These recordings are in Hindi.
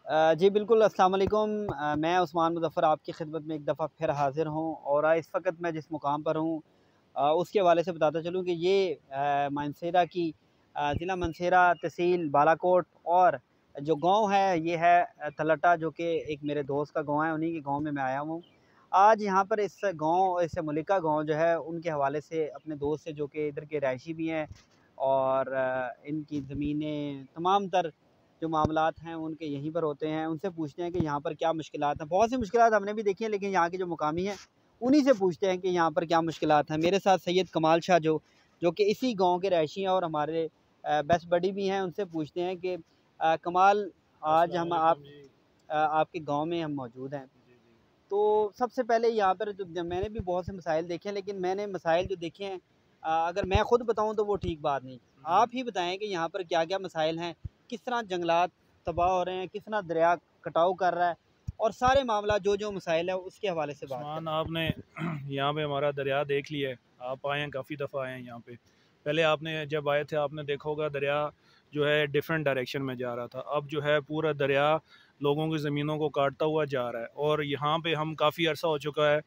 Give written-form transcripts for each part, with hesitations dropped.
जी बिल्कुल, अस्सलाम वालेकुम। मैं उस्मान मुज़फ़्फ़र आपकी खिदमत में एक दफ़ा फिर हाज़िर हूँ और इस वक़्त मैं जिस मुकाम पर हूँ उसके हवाले से बताता चलूँ कि ये मानसेरा की ज़िला मानसेरा, तहसील बालाकोट और जो गाँव है ये है तलट्टा, जो कि एक मेरे दोस्त का गाँव है, उन्हीं के गाँव में मैं आया हूँ। आज यहाँ पर इस मलिका गाँव जो है उनके हवाले से अपने दोस्त से, जो कि इधर के रहायशी भी हैं और इनकी ज़मीनें तमाम तर जो मामलात हैं उनके यहीं पर होते हैं, उनसे पूछते हैं कि यहाँ पर क्या मुश्किलात हैं। बहुत सी मुश्किलात हमने भी देखी हैं, लेकिन यहाँ के जो मुकामी हैं उन्हीं से पूछते हैं कि यहाँ पर क्या मुश्किलात हैं। मेरे साथ सैयद कमाल शाह जो कि इसी गाँव के रहायशी हैं और हमारे बेस्ट बडी भी हैं, उनसे पूछते हैं कि कमाल, आज हम आपके गाँव में हम मौजूद हैं। तो सबसे पहले यहाँ पर जो मैंने भी बहुत से मसाइल देखे हैं, लेकिन मैंने मसाइल जो देखे हैं अगर मैं खुद बताऊँ तो वो ठीक बात नहीं। आप ही बताएँ कि यहाँ पर क्या-क्या मसाइल हैं? किस तरह जंगलात तबाह हो रहे हैं? किस तरह दरिया कटाव कर रहा है? और सारे मामला जो मसाइल है उसके हवाले से बात उस्मान, करते हैं। आपने यहाँ पे हमारा दरिया देख लिया है। आप आए हैं, काफ़ी दफ़ा आए हैं यहाँ पे। पहले आपने जब आए थे आपने देखा होगा दरिया जो है डिफरेंट डायरेक्शन में जा रहा था। अब जो है पूरा दरिया लोगों की ज़मीनों को काटता हुआ जा रहा है और यहाँ पे हम काफ़ी अर्सा हो चुका है,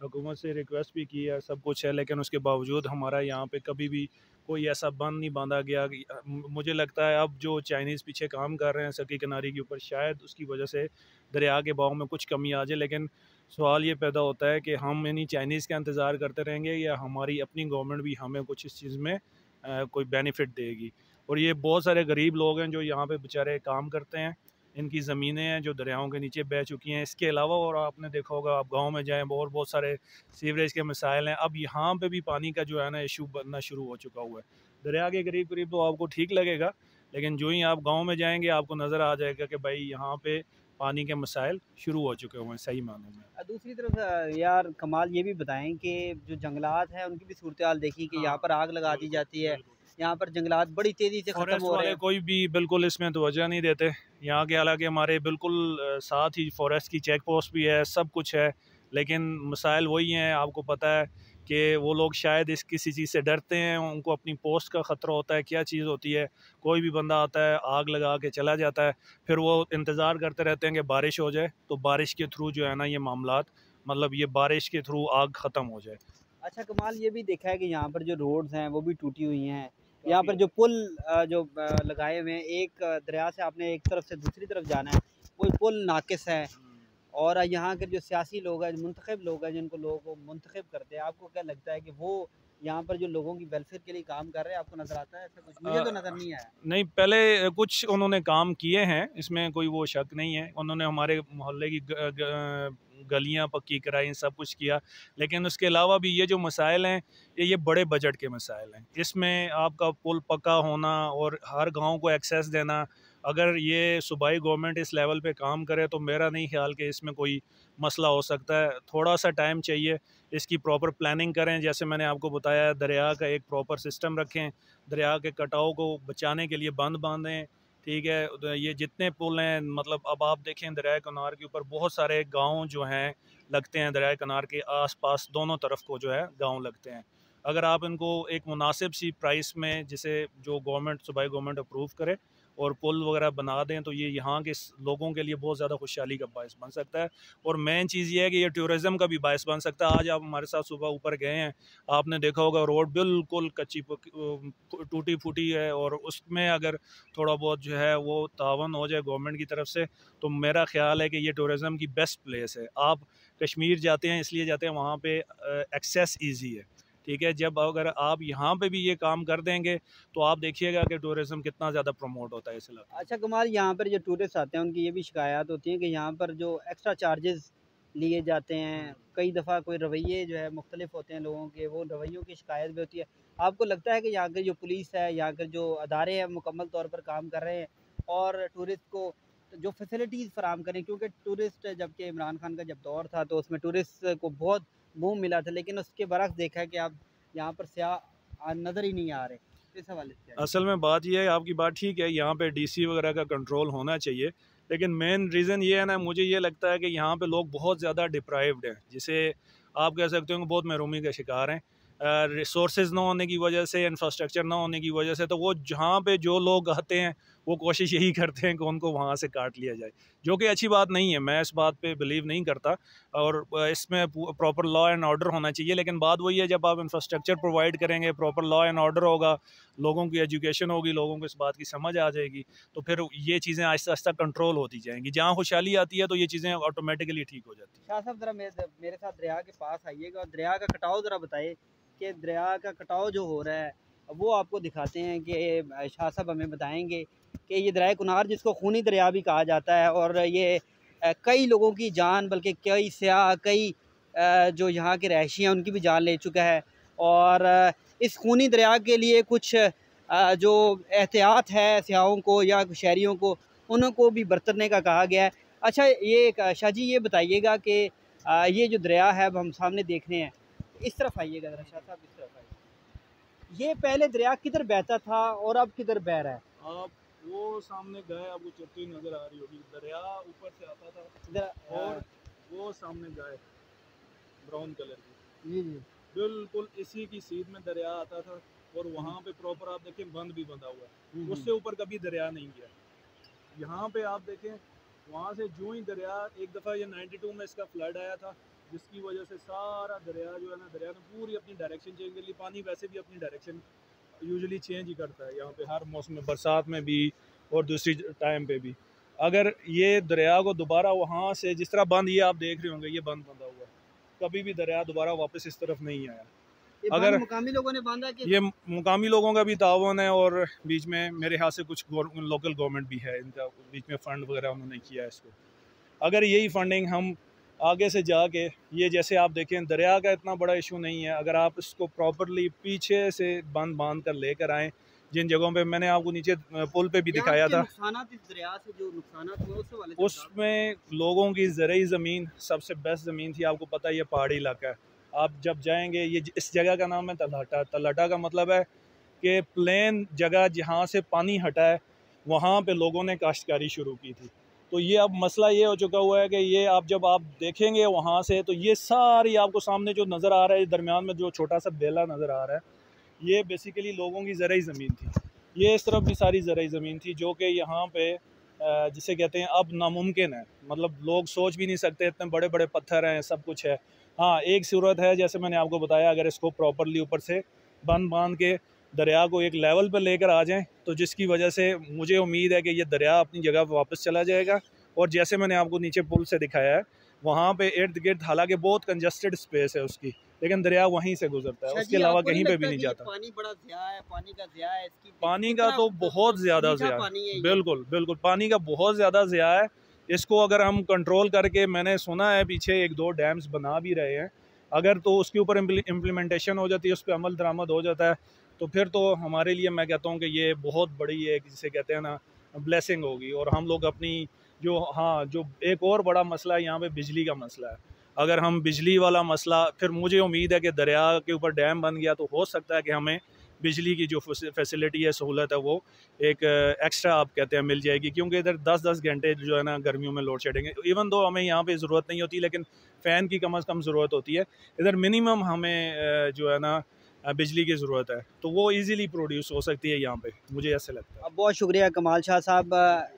हुकूमत से रिक्वेस्ट भी की है, सब कुछ है, लेकिन उसके बावजूद हमारा यहाँ पे कभी भी कोई ऐसा बंद नहीं बांधा गया। मुझे लगता है अब जो चाइनीज़ पीछे काम कर रहे हैं सकी किनारे के ऊपर, शायद उसकी वजह से दरिया के बहाव में कुछ कमी आ जाए। लेकिन सवाल ये पैदा होता है कि हम यानी चाइनीज़ का इंतज़ार करते रहेंगे या हमारी अपनी गवर्नमेंट भी हमें कुछ इस चीज़ में कोई बेनिफिट देगी। और ये बहुत सारे गरीब लोग हैं जो यहाँ पे बेचारे काम करते हैं, इनकी ज़मीनें हैं जो दरियाओं के नीचे बह चुकी हैं। इसके अलावा और आपने देखा होगा, आप गांव में जाएं, बहुत बहुत सारे सीवरेज के मसाइल हैं। अब यहाँ पे भी पानी का जो है ना इशू बनना शुरू हो चुका हुआ है। दरिया के करीब करीब तो आपको ठीक लगेगा, लेकिन जो ही आप गाँव में जाएंगे आपको नज़र आ जाएगा कि भाई यहाँ पे पानी के मसाइल शुरू हो चुके हुए हैं सही मानों में। दूसरी तरफ यार कमाल, ये भी बताएँ कि जो जंगलात हैं उनकी भी सूरत-हाल देखी कि यहाँ हाँ, पर आग लगा दी बिल्कुल, जाती है। बिल्कुल। यहाँ पर जंगलात बड़ी तेज़ी से ख़त्म फ़ॉरेस्ट हो रहे वाले हैं। कोई भी बिल्कुल इसमें तवज्जो नहीं देते यहाँ के, हालांकि हमारे बिल्कुल साथ ही फ़ॉरेस्ट की चेक पोस्ट भी है, सब कुछ है, लेकिन मसाइल वही हैं। आपको पता है कि वो लोग शायद इस किसी चीज़ से डरते हैं, उनको अपनी पोस्ट का ख़तरा होता है। क्या चीज़ होती है, कोई भी बंदा आता है आग लगा के चला जाता है, फिर वो इंतज़ार करते रहते हैं कि बारिश हो जाए तो बारिश के थ्रू जो है ना ये मामलात, मतलब ये बारिश के थ्रू आग ख़त्म हो जाए। अच्छा कमाल, ये भी देखा है कि यहाँ पर जो रोड्स हैं वो भी टूटी हुई हैं। यहाँ काफ़ी पर हद जो तक। पुल लगाए हुए हैं, एक दरिया से आपने एक तरफ से दूसरी तरफ जाना है, वो पुल नाक़िस है। और यहाँ के जो सियासी लोग हैं, मुंतखब लोग हैं, जिनको लोग मुंतखब करते हैं, आपको क्या लगता है कि वो यहाँ पर जो लोगों की वेलफेयर के लिए काम कर रहे हैं, आपको नज़र आता है ऐसा कुछ? मुझे तो नज़र नहीं आया। नहीं, पहले कुछ उन्होंने काम किए हैं, इसमें कोई वो शक नहीं है। उन्होंने हमारे मोहल्ले की गलियां पक्की कराई, सब कुछ किया, लेकिन उसके अलावा भी ये जो मसाइल हैं ये बड़े बजट के मसाइल हैं। इसमें आपका पुल पक्का होना और हर गांव को एक्सेस देना, अगर ये सूबाई गवर्नमेंट इस लेवल पे काम करे तो मेरा नहीं ख्याल कि इसमें कोई मसला हो सकता है। थोड़ा सा टाइम चाहिए, इसकी प्रॉपर प्लानिंग करें। जैसे मैंने आपको बताया, दरिया का एक प्रॉपर सिस्टम रखें, दरिया के कटाव को बचाने के लिए बंद बांधें। ठीक है, ये जितने पुल हैं, मतलब अब आप देखें दरिया किनार के ऊपर बहुत सारे गांव जो हैं लगते हैं, दरिया किनार के आसपास दोनों तरफ को जो है गांव लगते हैं। अगर आप इनको एक मुनासिब सी प्राइस में, जिसे जो गवर्नमेंट सूबाई गवर्नमेंट अप्रूव करे, और पुल वगैरह बना दें तो ये यहाँ के लोगों के लिए बहुत ज़्यादा खुशहाली का बायस बन सकता है। और मेन चीज़ ये है कि ये टूरिज़म का भी बायस बन सकता है। आज आप हमारे साथ सुबह ऊपर गए हैं, आपने देखा होगा रोड बिल्कुल कच्ची टूटी फूटी है, और उसमें अगर थोड़ा बहुत जो है वो तावन हो जाए गवर्नमेंट की तरफ से, तो मेरा ख्याल है कि ये टूरिज़म की बेस्ट प्लेस है। आप कश्मीर जाते हैं इसलिए जाते हैं, वहाँ पे एक्सेस ईजी है। ठीक है, जब अगर आप यहाँ पे भी ये काम कर देंगे तो आप देखिएगा कि टूरिज़म कितना ज़्यादा प्रमोट होता है इस इलाके में। अच्छा कमाल, यहाँ पर जो टूरिस्ट आते हैं उनकी ये भी शिकायत होती है कि यहाँ पर जो एक्स्ट्रा चार्जेस लिए जाते हैं, कई दफ़ा कोई रवैये जो है मुख्तलिफ होते हैं लोगों के, वो रवैयों की शिकायत भी होती है। आपको लगता है कि यहाँ की जो पुलिस है, यहाँ के जो अदारे हैं मुकम्मल तौर पर काम कर रहे हैं और टूरिस्ट को जो फैसिलिटीज़ फ़राहम करें? क्योंकि टूरिस्ट, जबकि इमरान खान का जब दौर था तो उसमें टूरिस्ट को बहुत बूम मिला था, लेकिन उसके बरक्स देखा है कि अब यहाँ पर सियाह नज़र ही नहीं आ रहे। इस हवाले से क्या कहें? असल में बात यह है, आपकी बात ठीक है, यहाँ पे डीसी वगैरह का कंट्रोल होना चाहिए, लेकिन मेन रीज़न ये है ना, मुझे ये लगता है कि यहाँ पे लोग बहुत ज़्यादा डिप्राइव्ड हैं, जिसे आप कह सकते हो कि बहुत महरूमी का शिकार हैं। रिसोर्सेज ना होने की वजह से, इंफ्रास्ट्रक्चर ना होने की वजह से, तो वो जहाँ पे जो लोग आते हैं वो कोशिश यही करते हैं कि उनको वहाँ से काट लिया जाए, जो कि अच्छी बात नहीं है। मैं इस बात पे बिलीव नहीं करता, और इसमें प्रॉपर लॉ एंड ऑर्डर होना चाहिए। लेकिन बात वही है, जब आप इंफ्रास्ट्रक्चर प्रोवाइड करेंगे, प्रॉपर लॉ एंड ऑर्डर होगा, लोगों की एजुकेशन होगी, लोगों को इस बात की समझ आ जाएगी, तो फिर ये चीज़ें आहिस्ता आहिस्ता कंट्रोल होती जाएंगी। जहाँ खुशहाली आती है तो ये चीज़ें ऑटोमेटिकली ठीक हो जाती हैं। शाह साहब ज़रा मेरे साथ दरिया के पास आइएगा और दरिया का कटाव ज़रा बताइए कि दरिया का कटाव जो हो रहा है वो आपको दिखाते हैं कि शाह साहब हमें बताएंगे कि ये दरिया कुनार, जिसको खूनी दरिया भी कहा जाता है, और ये कई लोगों की जान, बल्कि कई सियाह, कई जो यहाँ के रहायशी हैं उनकी भी जान ले चुका है। और इस खूनी दरिया के लिए कुछ जो एहतियात है सियाहों को या शहरियों को, उनको भी बरतने का कहा गया है। अच्छा, ये शाह जी ये बताइएगा कि ये जो दरिया है अब हम सामने देख रहे हैं, इस तरफ आइएगा ज़रा शाह साहब, इस तरफ आइए। ये पहले दरिया किधर बहता था और अब किधर बह रहा है? आप वो सामने गए, आपको चट्टी नज़र आ रही होगी, दरिया ऊपर से आता था इधर और वो सामने गए ब्राउन कलर की, जी जी। बिल्कुल इसी की सीध में दरिया आता था, और वहाँ पे प्रॉपर आप देखें बंद भी बंधा हुआ है, उससे ऊपर कभी दरिया नहीं गया। यहाँ पे आप देखें, वहाँ से जो ही दरिया, एक दफ़ा ये 92 में इसका फ्लड आया था, जिसकी वजह से सारा दरिया जो है ना, दरिया ने पूरी अपनी डायरेक्शन चेंज कर ली। पानी वैसे भी अपनी डायरेक्शन यूजुअली चेंज ही करता है यहाँ पे, हर मौसम में, बरसात में भी और दूसरी टाइम पे भी। अगर ये दरिया को दोबारा वहाँ से, जिस तरह बंद ये आप देख रहे होंगे, ये बंद बंधा हुआ है, कभी भी दरिया दोबारा वापस इस तरफ नहीं आया। ये अगर मुकामी लोगों ने बांधा कि ये मुकामी लोगों का भी तावन है, और बीच में मेरे ख्याल से कुछ लोकल गवर्नमेंट भी है, इनका बीच में फ़ंड वगैरह उन्होंने किया है इसको। अगर यही फंडिंग हम आगे से जाके, ये जैसे आप देखें दरिया का इतना बड़ा इशू नहीं है, अगर आप इसको प्रॉपरली पीछे से बांध कर लेकर आएँ, जिन जगहों पे मैंने आपको नीचे पुल पे भी दिखाया था, नुकसानात, इस दरिया से जो नुकसानात हुए उस वाले उसमें लोगों की ज़रूरी ज़मीन, सबसे बेस्ट ज़मीन थी। आपको पता है ये पहाड़ी इलाका है, आप जब जाएंगे, ये इस जगह का नाम है तलहटा। तलहटा का मतलब है कि प्लेन जगह जहाँ से पानी हटा है, वहाँ पे लोगों ने काश्तकारी शुरू की थी। तो ये अब मसला ये हो चुका हुआ है कि ये आप जब आप देखेंगे वहाँ से, तो ये सारी आपको सामने जो नज़र आ रहा है, दरमियान में जो छोटा सा बेला नज़र आ रहा है, ये बेसिकली लोगों की ज़रूरी ज़मीन थी। ये इस तरफ भी सारी ज़रूरी ज़मीन थी, जो कि यहाँ पे जिसे कहते हैं अब नामुमकिन है, मतलब लोग सोच भी नहीं सकते, इतने बड़े बड़े पत्थर हैं, सब कुछ है। हाँ, एक सूरत है, जैसे मैंने आपको बताया, अगर इसको प्रॉपरली ऊपर से बांध के दरिया को एक लेवल पर लेकर आ जाएं, तो जिसकी वजह से मुझे उम्मीद है कि ये दरिया अपनी जगह पर वापस चला जाएगा। और जैसे मैंने आपको नीचे पुल से दिखाया है, वहाँ पे इर्द गिर्द हालांकि बहुत कंजस्टेड स्पेस है उसकी, लेकिन दरिया वहीं से गुजरता है, उसके अलावा कहीं पे भी नहीं जाता। पानी बड़ा ज़्यादा है, पानी का ज़िया है, इसकी पानी का तो बहुत ज़्यादा ज़िया है, बिल्कुल बिल्कुल, पानी का बहुत ज़्यादा ज़िया है। इसको अगर हम कंट्रोल करके, मैंने सुना है पीछे 1-2 डैम्स बना भी रहे हैं, अगर तो उसके ऊपर इम्प्लीमेंटेशन हो जाती है, उस पर अमल दरामद हो जाता है, तो फिर तो हमारे लिए, मैं कहता हूँ कि ये बहुत बड़ी एक, जिसे कहते हैं ना, ब्लेसिंग होगी। और हम लोग अपनी जो, हाँ, जो एक और बड़ा मसला है यहाँ पे, बिजली का मसला है। अगर हम बिजली वाला मसला, फिर मुझे उम्मीद है कि दरिया के ऊपर डैम बन गया तो हो सकता है कि हमें बिजली की जो फैसिलिटी है, सहूलत है, वो एक एक्स्ट्रा आप कहते हैं मिल जाएगी, क्योंकि इधर 10-10 घंटे जो है ना गर्मियों में लोड शेडिंग, इवन दो हमें यहाँ पे ज़रूरत नहीं होती, लेकिन फ़ैन की कम अज़ कम ज़रूरत होती है। इधर मिनिमम हमें जो है ना बिजली की ज़रूरत है, तो वो इजीली प्रोड्यूस हो सकती है यहाँ पे, मुझे ऐसे लगता है। बहुत शुक्रिया कमाल शाह साहब।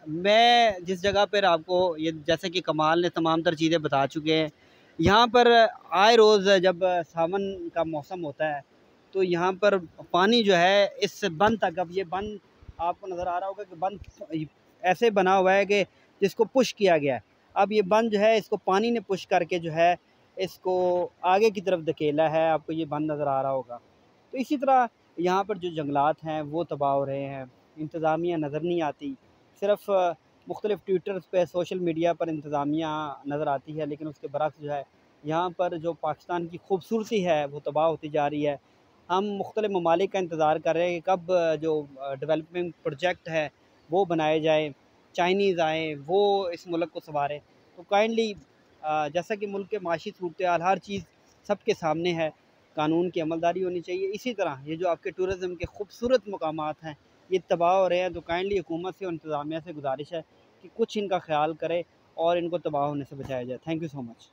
मैं जिस जगह पर आपको, ये जैसे कि कमाल ने तमाम तर चीज़ें बता चुके हैं, यहाँ पर आए रोज़ जब सावन का मौसम होता है तो यहाँ पर पानी जो है इस बंद तक, अब ये बंद आपको नज़र आ रहा होगा कि बंद ऐसे बना हुआ है कि जिसको पुश किया गया है। अब ये बंद जो है, इसको पानी ने पुश करके जो है इसको आगे की तरफ धकेला है, आपको ये बंद नज़र आ रहा होगा। तो इसी तरह यहाँ पर जो जंगलात हैं वो तबाह हो रहे हैं, इंतज़ामिया नज़र नहीं आती, सिर्फ़ मुख्तलिफ़ ट्विटर्स पे, सोशल मीडिया पर इंतज़ामिया नज़र आती है, लेकिन उसके बरक्स जो है यहाँ पर जो पाकिस्तान की खूबसूरती है वो तबाह होती जा रही है। हम मुख्तलिफ़ ममालिक का इंतज़ार कर रहे हैं कि कब जो डेवलपमेंट प्रोजेक्ट है वो बनाए जाएँ, चाइनीज़ आएँ, वो इस मुल्क को सँवारें। तो काइंडली जैसा कि मुल्क के माशी सूरत-ए-हाल हर चीज़ सबके सामने है, कानून की अमलदारी होनी चाहिए। इसी तरह ये जो आपके टूरिज़्म के खूबसूरत मकामात हैं, ये तबाह हो रहे हैं, तो काइंडली हुकूमत से और इंतज़ामिया से गुज़ारिश है कि कुछ इनका ख़्याल करे और इनको तबाह होने से बचाया जाए। Thank you so much.